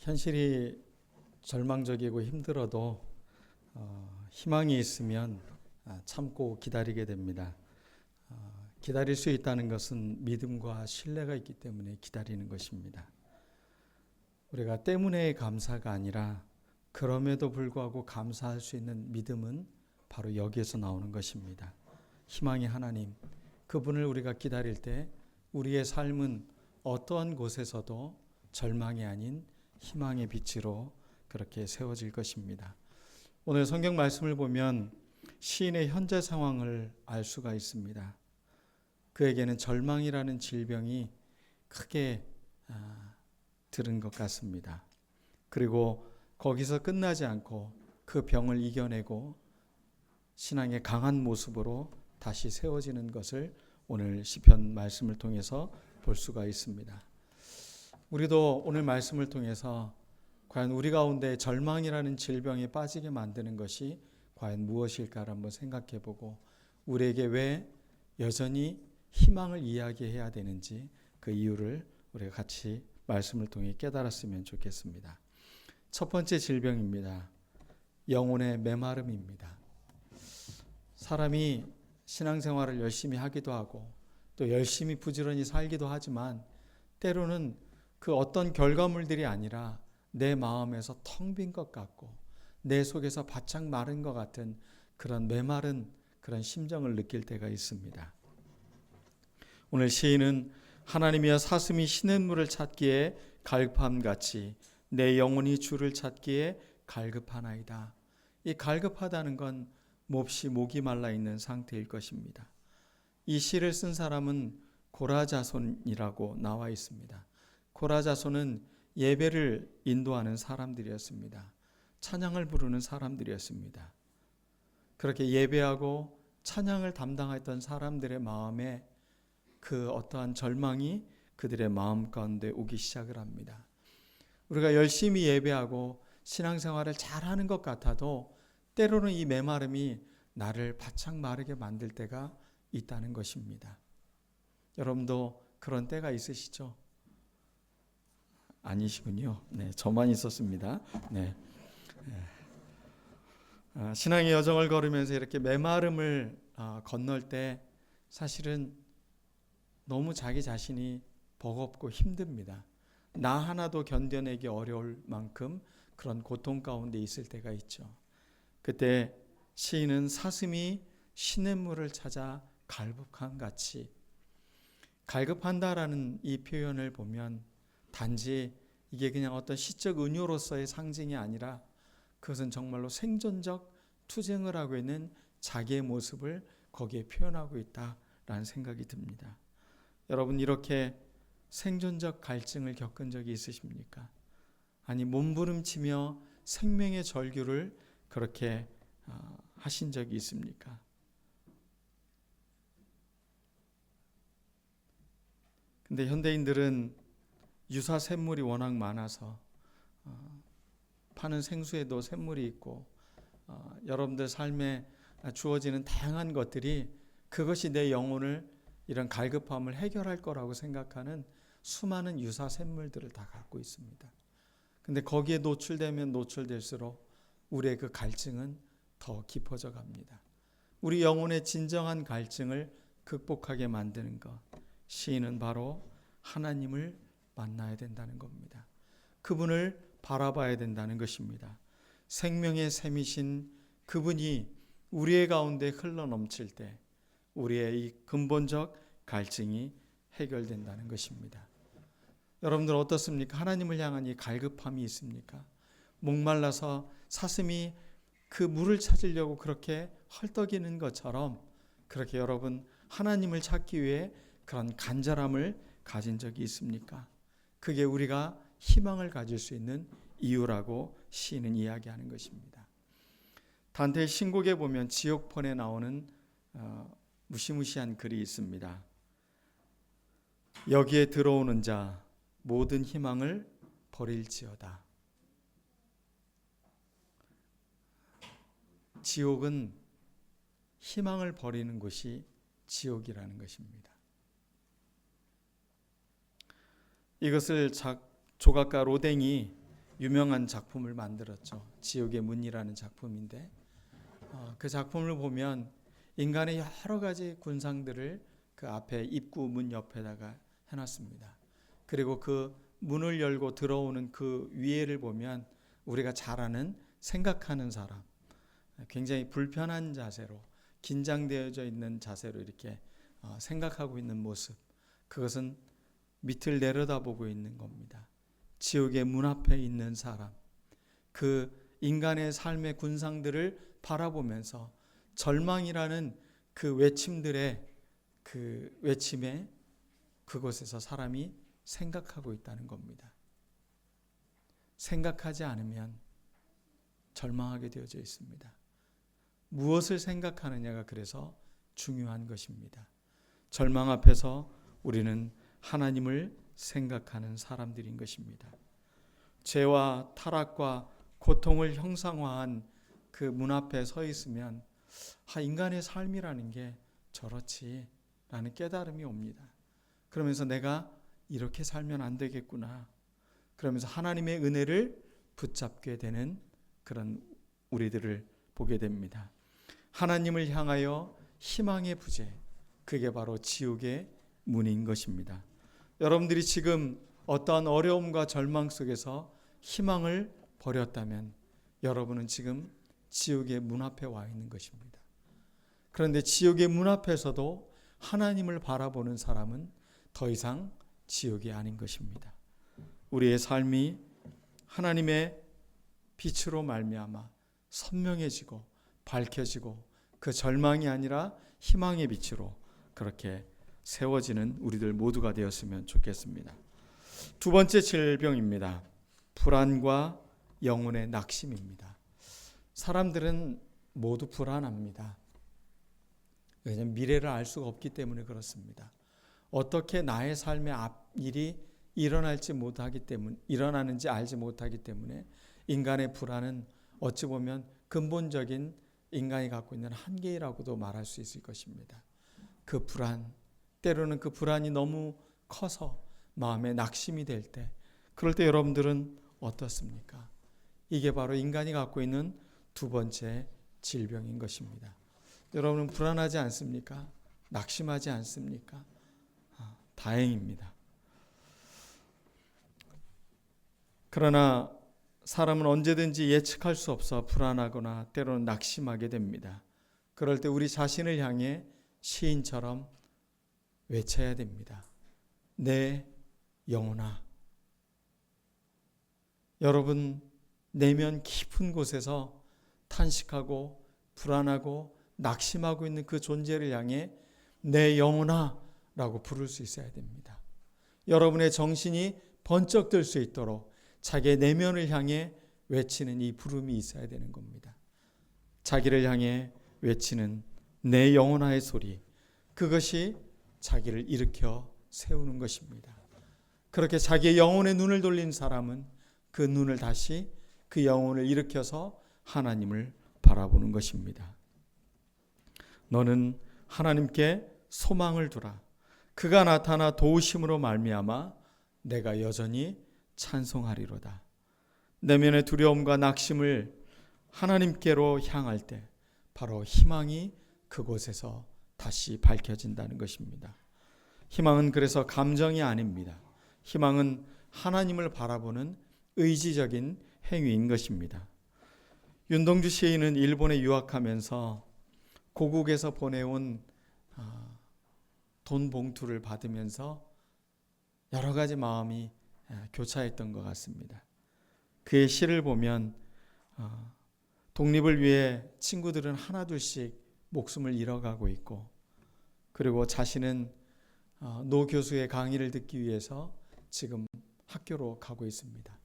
현실이 절망적이고 힘들어도 희망이 있으면 참고 기다리게 됩니다. 기다릴 수 있다는 것은 믿음과 신뢰가 있기 때문에 기다리는 것입니다. 우리가 때문에 감사가 아니라 그럼에도 불구하고 감사할 수 있는 믿음은 바로 여기에서 나오는 것입니다. 희망의 하나님, 그분을 우리가 기다릴 때 우리의 삶은 어떠한 곳에서도 절망이 아닌 희망의 빛으로 그렇게 세워질 것입니다. 오늘 성경 말씀을 보면 시인의 현재 상황을 알 수가 있습니다. 그에게는 절망이라는 질병이 크게 들은 것 같습니다. 그리고 거기서 끝나지 않고 그 병을 이겨내고 신앙의 강한 모습으로 다시 세워지는 것을 오늘 시편 말씀을 통해서 볼 수가 있습니다. 우리도 오늘 말씀을 통해서 과연 우리 가운데 절망이라는 질병에 빠지게 만드는 것이 과연 무엇일까를 한번 생각해 보고 우리에게 왜 여전히 희망을 이야기해야 되는지 그 이유를 우리가 같이 말씀을 통해 깨달았으면 좋겠습니다. 첫 번째 질병입니다. 영혼의 메마름입니다. 사람이 신앙생활을 열심히 하기도 하고 또 열심히 부지런히 살기도 하지만 때로는 그 어떤 결과물들이 아니라 내 마음에서 텅 빈 것 같고 내 속에서 바짝 마른 것 같은 그런 메마른 그런 심정을 느낄 때가 있습니다. 오늘 시인은 하나님이여 사슴이 시냇물을 찾기에 갈급함같이 내 영혼이 주를 찾기에 갈급하나이다. 이 갈급하다는 건 몹시 목이 말라 있는 상태일 것입니다. 이 시를 쓴 사람은 고라자손이라고 나와 있습니다. 고라자손은 예배를 인도하는 사람들이었습니다. 찬양을 부르는 사람들이었습니다. 그렇게 예배하고 찬양을 담당했던 사람들의 마음에 그 어떠한 절망이 그들의 마음 가운데 오기 시작을 합니다. 우리가 열심히 예배하고 신앙생활을 잘하는 것 같아도 때로는 이 메마름이 나를 바짝 마르게 만들 때가 있다는 것입니다. 여러분도 그런 때가 있으시죠? 아니시군요. 네, 저만 있었습니다. 네. 신앙의 여정을 걸으면서 이렇게 메마름을 건널 때 사실은 너무 자기 자신이 버겁고 힘듭니다. 나 하나도 견뎌내기 어려울 만큼 그런 고통 가운데 있을 때가 있죠. 그때 시인은 사슴이 시냇물을 찾아 갈급함같이, 갈급한다라는 이 표현을 보면 단지 이게 그냥 어떤 시적 은유로서의 상징이 아니라 그것은 정말로 생존적 투쟁을 하고 있는 자기의 모습을 거기에 표현하고 있다라는 생각이 듭니다. 여러분, 이렇게 생존적 갈증을 겪은 적이 있으십니까? 아니, 몸부림치며 생명의 절규를 그렇게 하신 적이 있습니까? 근데 현대인들은 유사 샘물이 워낙 많아서 파는 생수에도 샘물이 있고 여러분들 삶에 주어지는 다양한 것들이 그것이 내 영혼을 이런 갈급함을 해결할 거라고 생각하는 수많은 유사 샘물들을 다 갖고 있습니다. 근데 거기에 노출되면 노출될수록 우리의 그 갈증은 더 깊어져 갑니다. 우리 영혼의 진정한 갈증을 극복하게 만드는 것, 시인은 바로 하나님을 만나야 된다는 겁니다. 그분을 바라봐야 된다는 것입니다. 생명의 샘이신 그분이 우리의 가운데 흘러넘칠 때 우리의 이 근본적 갈증이 해결된다는 것입니다. 여러분들 어떻습니까? 하나님을 향한 이 갈급함이 있습니까? 목말라서 사슴이 그 물을 찾으려고 그렇게 헐떡이는 것처럼 그렇게 여러분 하나님을 찾기 위해 그런 간절함을 가진 적이 있습니까? 그게 우리가 희망을 가질 수 있는 이유라고 시인은 이야기하는 것입니다. 단테의 신곡에 보면 지옥편에 나오는 무시무시한 글이 있습니다. 여기에 들어오는 자 모든 희망을 버릴지어다. 지옥은 희망을 버리는 곳이 지옥이라는 것입니다. 이것을 조각가 로댕이 유명한 작품을 만들었죠. 지옥의 문이라는 작품인데 그 작품을 보면 인간의 여러 가지 군상들을 그 앞에 입구 문 옆에다가 해놨습니다. 그리고 그 문을 열고 들어오는 그 위에를 보면 우리가 잘 아는 생각하는 사람, 굉장히 불편한 자세로 긴장되어져 있는 자세로 이렇게 생각하고 있는 모습, 그것은 밑을 내려다보고 있는 겁니다. 지옥의 문 앞에 있는 사람, 그 인간의 삶의 군상들을 바라보면서 절망이라는 그 외침들의 그 외침에 그곳에서 사람이 생각하고 있다는 겁니다. 생각하지 않으면 절망하게 되어져 있습니다. 무엇을 생각하느냐가 그래서 중요한 것입니다. 절망 앞에서 우리는 하나님을 생각하는 사람들인 것입니다. 죄와 타락과 고통을 형상화한 그 문 앞에 서 있으면 인간의 삶이라는 게 저렇지 라는 깨달음이 옵니다. 그러면서 내가 이렇게 살면 안 되겠구나. 그러면서 하나님의 은혜를 붙잡게 되는 그런 우리들을 보게 됩니다. 하나님을 향하여 희망의 부재, 그게 바로 지옥의 문인 것입니다. 여러분들이 지금 어떠한 어려움과 절망 속에서 희망을 버렸다면 여러분은 지금 지옥의 문 앞에 와 있는 것입니다. 그런데 지옥의 문 앞에서도 하나님을 바라보는 사람은 더 이상 지옥이 아닌 것입니다. 우리의 삶이 하나님의 빛으로 말미암아 선명해지고 밝혀지고 그 절망이 아니라 희망의 빛으로 그렇게 세워지는 우리들 모두가 되었으면 좋겠습니다. 두 번째 질병입니다. 불안과 영혼의 낙심입니다. 사람들은 모두 불안합니다. 왜냐하면 미래를 알 수가 없기 때문에 그렇습니다. 어떻게 나의 삶의 앞일이 일어나는지 알지 못하기 때문에 인간의 불안은 어찌 보면 근본적인 인간이 갖고 있는 한계라고도 말할 수 있을 것입니다. 그 불안, 때로는 그 불안이 너무 커서 마음에 낙심이 될 때, 그럴 때 여러분들은 어떻습니까? 이게 바로 인간이 갖고 있는 두 번째 질병인 것입니다. 여러분은 불안하지 않습니까? 낙심하지 않습니까? 다행입니다. 그러나 사람은 언제든지 예측할 수 없어 불안하거나 때로는 낙심하게 됩니다. 그럴 때 우리 자신을 향해 시인처럼 외쳐야 됩니다. 내 영혼아. 여러분 내면 깊은 곳에서 탄식하고 불안하고 낙심하고 있는 그 존재를 향해 내 영혼아 라고 부를 수 있어야 됩니다. 여러분의 정신이 번쩍 들 수 있도록 자기의 내면을 향해 외치는 이 부름이 있어야 되는 겁니다. 자기를 향해 외치는 내 영혼아의 소리, 그것이 자기를 일으켜 세우는 것입니다. 그렇게 자기의 영혼의 눈을 돌린 사람은 그 눈을 다시 그 영혼을 일으켜서 하나님을 바라보는 것입니다. 너는 하나님께 소망을 두라. 그가 나타나 도우심으로 말미암아 내가 여전히 찬송하리로다. 내면의 두려움과 낙심을 하나님께로 향할 때 바로 희망이 그곳에서 다시 밝혀진다는 것입니다. 희망은 그래서 감정이 아닙니다. 희망은 하나님을 바라보는 의지적인 행위인 것입니다. 윤동주 시인은 일본에 유학하면서 고국에서 보내온 돈 봉투를 받으면서 여러 가지 마음이 교차했던 것 같습니다. 그의 시를 보면 독립을 위해 친구들은 하나둘씩 목숨을 잃어가고 있고, 그리고 자신은 노 교수의 강의를 듣기 위해서 지금 학교로 가고 있습니다.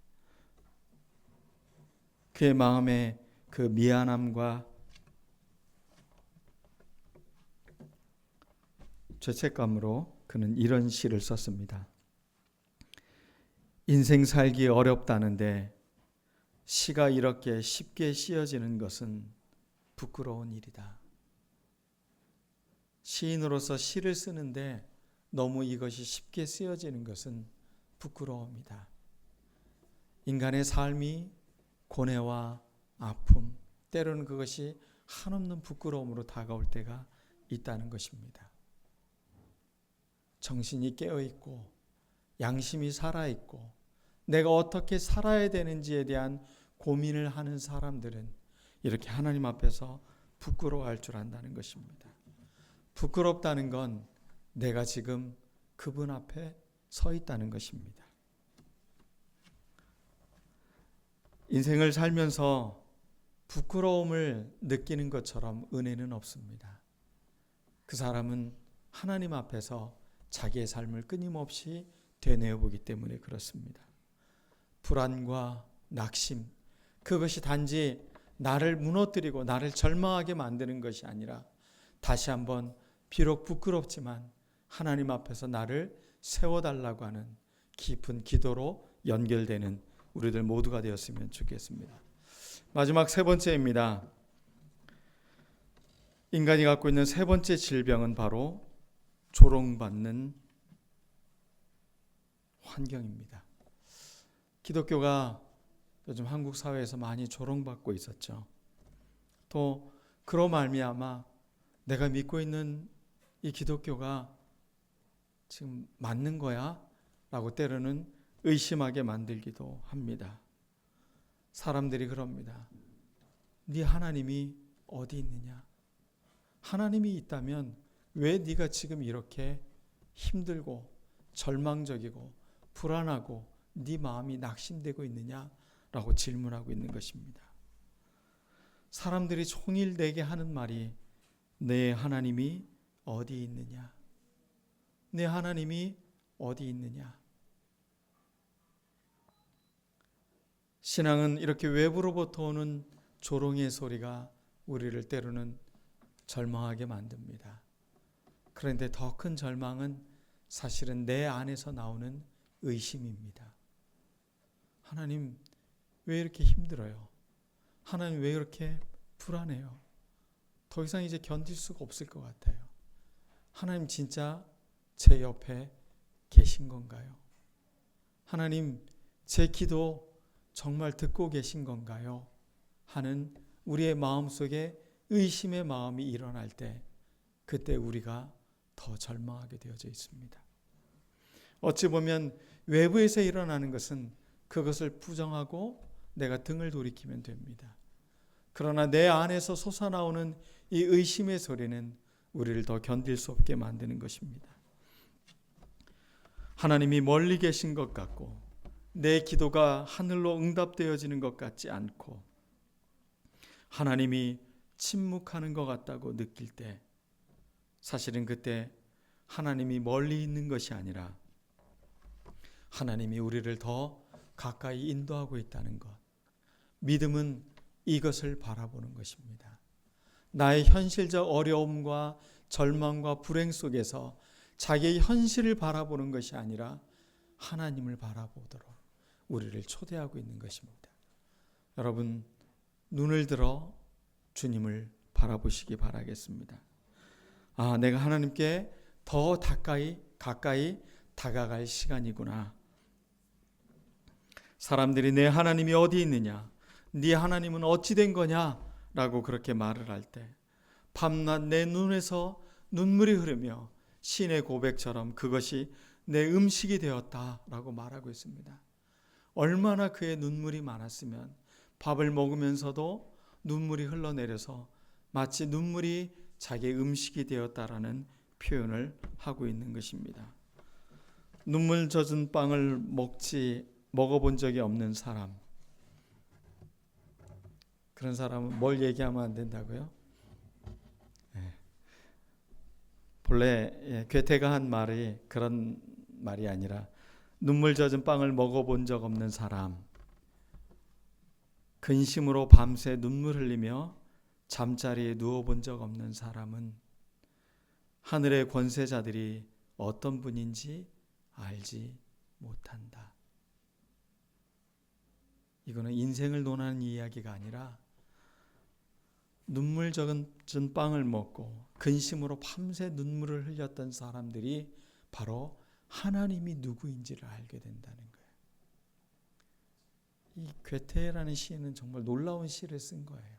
그의 마음에 그 미안함과 죄책감으로 그는 이런 시를 썼습니다. 인생 살기 어렵다는데 시가 이렇게 쉽게 씌어지는 것은 부끄러운 일이다. 시인으로서 시를 쓰는데 너무 이것이 쉽게 쓰여지는 것은 부끄러움이다. 인간의 삶이 고뇌와 아픔, 때로는 그것이 한없는 부끄러움으로 다가올 때가 있다는 것입니다. 정신이 깨어있고 양심이 살아있고 내가 어떻게 살아야 되는지에 대한 고민을 하는 사람들은 이렇게 하나님 앞에서 부끄러워할 줄 안다는 것입니다. 부끄럽다는 건 내가 지금 그분 앞에 서 있다는 것입니다. 인생을 살면서 부끄러움을 느끼는 것처럼 은혜는 없습니다. 그 사람은 하나님 앞에서 자기의 삶을 끊임없이 되뇌어 보기 때문에 그렇습니다. 불안과 낙심, 그것이 단지 나를 무너뜨리고 나를 절망하게 만드는 것이 아니라 다시 한번 비록 부끄럽지만 하나님 앞에서 나를 세워달라고 하는 깊은 기도로 연결되는 우리들 모두가 되었으면 좋겠습니다. 마지막 세 번째입니다. 인간이 갖고 있는 세 번째 질병은 바로 조롱받는 환경입니다. 기독교가 요즘 한국 사회에서 많이 조롱받고 있었죠. 또 그로 말미암아 내가 믿고 있는 이 기독교가 지금 맞는 거야? 라고 때로는 의심하게 만들기도 합니다. 사람들이 그럽니다. 네 하나님이 어디 있느냐? 하나님이 있다면 왜 네가 지금 이렇게 힘들고 절망적이고 불안하고 네 마음이 낙심되고 있느냐라고 질문하고 있는 것입니다. 사람들이 총일되게 하는 말이 내 하나님이 어디 있느냐? 내 하나님이 어디 있느냐? 신앙은 이렇게 외부로부터 오는 조롱의 소리가 우리를 때로는 절망하게 만듭니다. 그런데 더 큰 절망은 사실은 내 안에서 나오는 의심입니다. 하나님 왜 이렇게 힘들어요? 하나님 왜 이렇게 불안해요? 더 이상 이제 견딜 수가 없을 것 같아요. 하나님 진짜 제 옆에 계신 건가요? 하나님 제 기도 정말 듣고 계신 건가요? 하는 우리의 마음속에 의심의 마음이 일어날 때 그때 우리가 더 절망하게 되어져 있습니다. 어찌 보면 외부에서 일어나는 것은 그것을 부정하고 내가 등을 돌이키면 됩니다. 그러나 내 안에서 솟아나오는 이 의심의 소리는 우리를 더 견딜 수 없게 만드는 것입니다. 하나님이 멀리 계신 것 같고 내 기도가 하늘로 응답되어지는 것 같지 않고 하나님이 침묵하는 것 같다고 느낄 때 사실은 그때 하나님이 멀리 있는 것이 아니라 하나님이 우리를 더 가까이 인도하고 있다는 것. 믿음은 이것을 바라보는 것입니다. 나의 현실적 어려움과 절망과 불행 속에서 자기의 현실을 바라보는 것이 아니라 하나님을 바라보도록 우리를 초대하고 있는 것입니다. 여러분 눈을 들어 주님을 바라보시기 바라겠습니다. 내가 하나님께 더 가까이 다가갈 시간이구나. 사람들이 내 하나님이 어디 있느냐? 네 하나님은 어찌 된 거냐? 라고 그렇게 말을 할 때 밤낮 내 눈에서 눈물이 흐르며 신의 고백처럼 그것이 내 음식이 되었다라고 말하고 있습니다. 얼마나 그의 눈물이 많았으면 밥을 먹으면서도 눈물이 흘러내려서 마치 눈물이 자기의 음식이 되었다라는 표현을 하고 있는 것입니다. 눈물 젖은 빵을 먹어본 적이 없는 사람, 그런 사람은 뭘 얘기하면 안 된다고요? 본래 괴테가 한 말이 그런 말이 아니라 눈물 젖은 빵을 먹어본 적 없는 사람, 근심으로 밤새 눈물 흘리며 잠자리에 누워본 적 없는 사람은 하늘의 권세자들이 어떤 분인지 알지 못한다. 이거는 인생을 논하는 이야기가 아니라 눈물 젖은 빵을 먹고 근심으로 밤새 눈물을 흘렸던 사람들이 바로 하나님이 누구인지를 알게 된다는 거예요. 이 괴테라는 시인은 정말 놀라운 시를 쓴 거예요.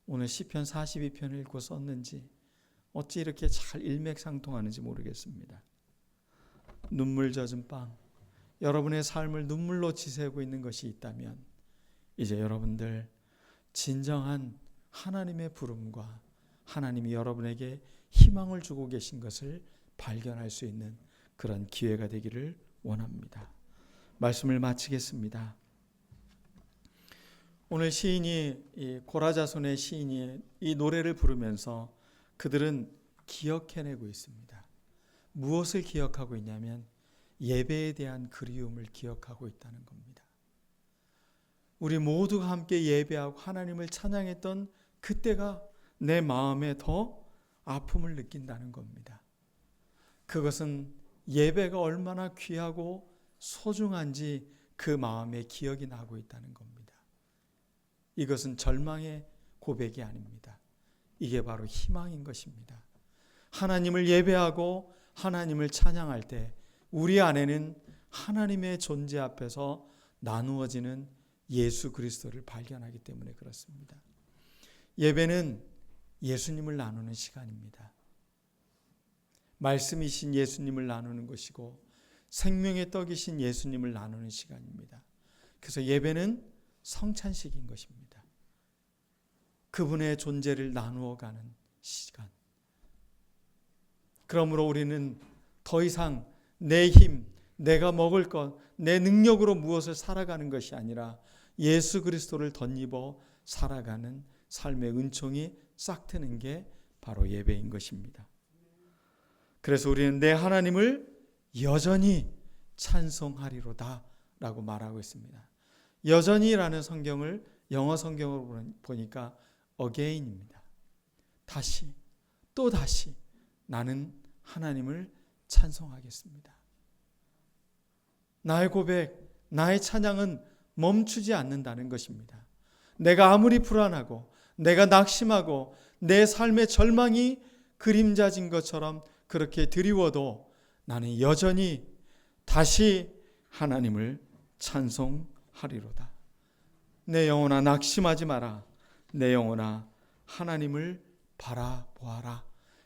오늘 시편 42편을 읽고 썼는지 어찌 이렇게 잘 일맥상통하는지 모르겠습니다. 눈물 젖은 빵, 여러분의 삶을 눈물로 지새우고 있는 것이 있다면 이제 여러분들 진정한 하나님의 부름과 하나님이 여러분에게 희망을 주고 계신 것을 발견할 수 있는 그런 기회가 되기를 원합니다. 말씀을 마치겠습니다. 오늘 시인이 고라자손의 시인이 이 노래를 부르면서 그들은 기억해내고 있습니다. 무엇을 기억하고 있냐면 예배에 대한 그리움을 기억하고 있다는 겁니다. 우리 모두가 함께 예배하고 하나님을 찬양했던 그때가 내 마음에 더 아픔을 느낀다는 겁니다. 그것은 예배가 얼마나 귀하고 소중한지 그 마음에 기억이 나고 있다는 겁니다. 이것은 절망의 고백이 아닙니다. 이게 바로 희망인 것입니다. 하나님을 예배하고 하나님을 찬양할 때 우리 안에는 하나님의 존재 앞에서 나누어지는 예수 그리스도를 발견하기 때문에 그렇습니다. 예배는 예수님을 나누는 시간입니다. 말씀이신 예수님을 나누는 것이고 생명의 떡이신 예수님을 나누는 시간입니다. 그래서 예배는 성찬식인 것입니다. 그분의 존재를 나누어가는 시간. 그러므로 우리는 더 이상 내 힘, 내가 먹을 것, 내 능력으로 무엇을 살아가는 것이 아니라 예수 그리스도를 덧입어 살아가는 삶의 은총이 싹 트는 게 바로 예배인 것입니다. 그래서 우리는 내 하나님을 여전히 찬송하리로다 라고 말하고 있습니다. 여전히라는 성경을 영어 성경으로 보니까 again입니다. 다시 또 다시 나는 하나님을 찬송하겠습니다. 나의 고백, 나의 찬양은 멈추지 않는다는 것입니다. 내가 아무리 불안하고 내가 낙심하고 내 삶의 절망이 그림자진 것처럼 그렇게 드리워도 나는 여전히 다시 하나님을 찬송하리로다. 내 영혼아 낙심하지 마라. 내 영혼아 하나님을 바라보아라.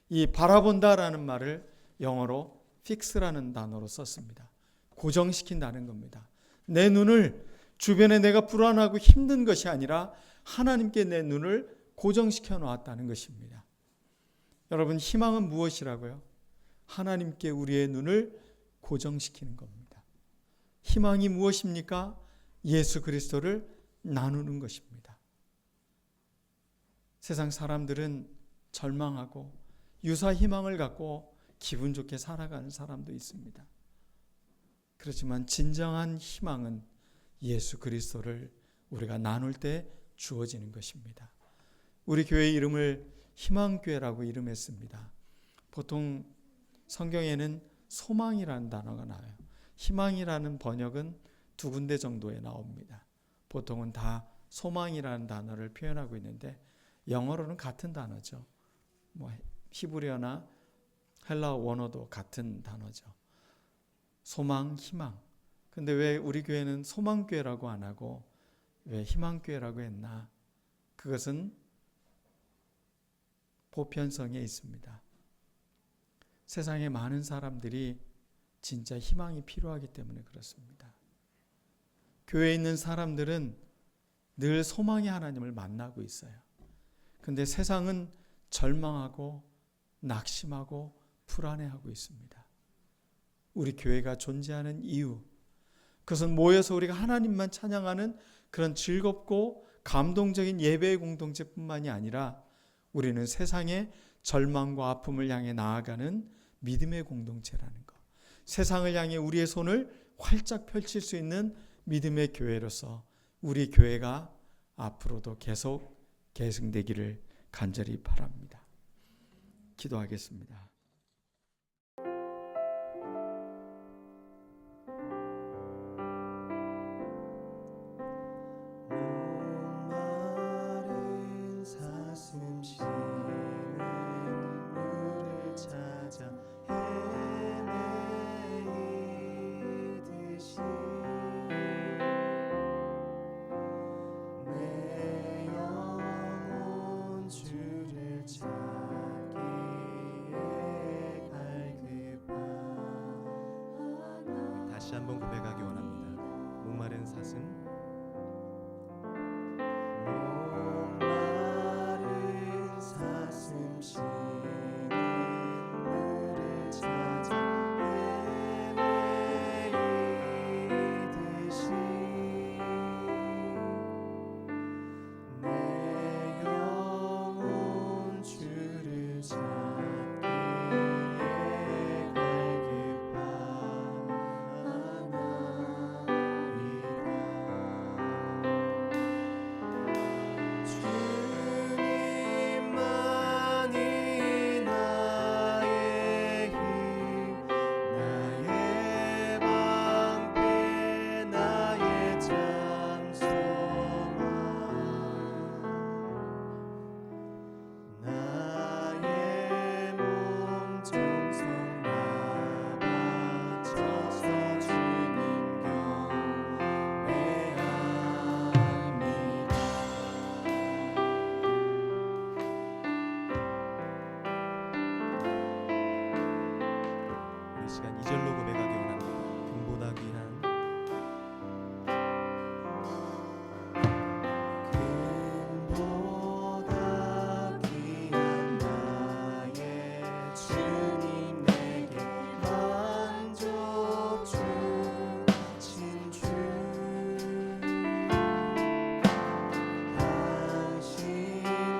이 바라본다라는 말을 영어로 fix라는 단어로 썼습니다. 고정시킨다는 겁니다. 내 눈을 주변에 내가 불안하고 힘든 것이 아니라 하나님께 내 눈을 고정시켜 놓았다는 것입니다. 여러분 희망은 무엇이라고요? 하나님께 우리의 눈을 고정시키는 겁니다. 희망이 무엇입니까? 예수 그리스도를 나누는 것입니다. 세상 사람들은 절망하고 유사 희망을 갖고 기분 좋게 살아가는 사람도 있습니다. 그렇지만 진정한 희망은 예수 그리스도를 우리가 나눌 때 주어지는 것입니다. 우리 교회 이름을 희망교회라고 이름했습니다. 보통 성경에는 소망이라는 단어가 나와요. 희망이라는 번역은 2군데 정도에 나옵니다. 보통은 다 소망이라는 단어를 표현하고 있는데 영어로는 같은 단어죠. 히브리어나 헬라어 원어도 같은 단어죠. 소망, 희망. 근데 왜 우리 교회는 소망교회라고 안 하고 왜 희망교회라고 했나? 그것은 보편성에 있습니다. 세상에 많은 사람들이 진짜 희망이 필요하기 때문에 그렇습니다. 교회에 있는 사람들은 늘 소망의 하나님을 만나고 있어요. 근데 세상은 절망하고 낙심하고 불안해하고 있습니다. 우리 교회가 존재하는 이유, 그것은 모여서 우리가 하나님만 찬양하는 그런 즐겁고 감동적인 예배의 공동체뿐만이 아니라 우리는 세상의 절망과 아픔을 향해 나아가는 믿음의 공동체라는 것. 세상을 향해 우리의 손을 활짝 펼칠 수 있는 믿음의 교회로서 우리 교회가 앞으로도 계속 계승되기를 간절히 바랍니다. 기도하겠습니다. 다시 한번 고백하기 원합니다. 목마른 사슴. 목마른 사슴 쉬는 물을 찾아 헤매이듯이 내 영혼 주를 찾기에 주님만이 나의 힘, 나의 방패, 나의 잠소망, 나의 몸 정성 다 바쳐서 주님 경배합니다. 이 시간 2절로 고백하기 원합니다. 금보다 귀한 금보다 귀한 나의 주님 내게 만족 주신 주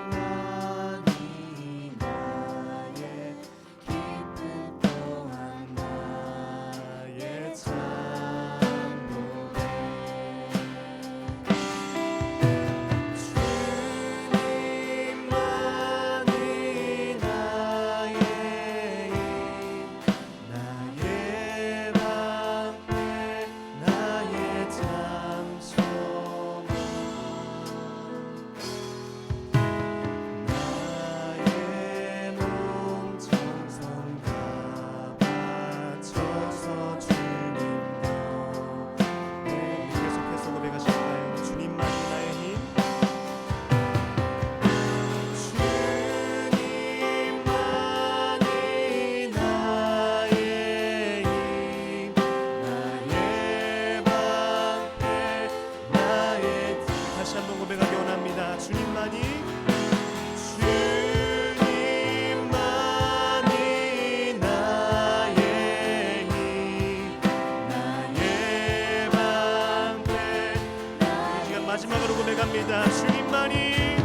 당신만이 나의 기쁨 또한 나의 참복에 주님만이 나의 힘, 나의 방패, 나의 잠소망, 나의 몸 정성 다 바쳐서 주님 경배. 계속해서 고백하실까요? 주님만이 나의 힘. 주님만이 나의 힘, 나의 방패, 나의 다시 한번 고백하기 원합니다. 주님만이 주님만이 나의 힘, 나의 방패, 이 시간 마지막으로 고백합니다. 주님만이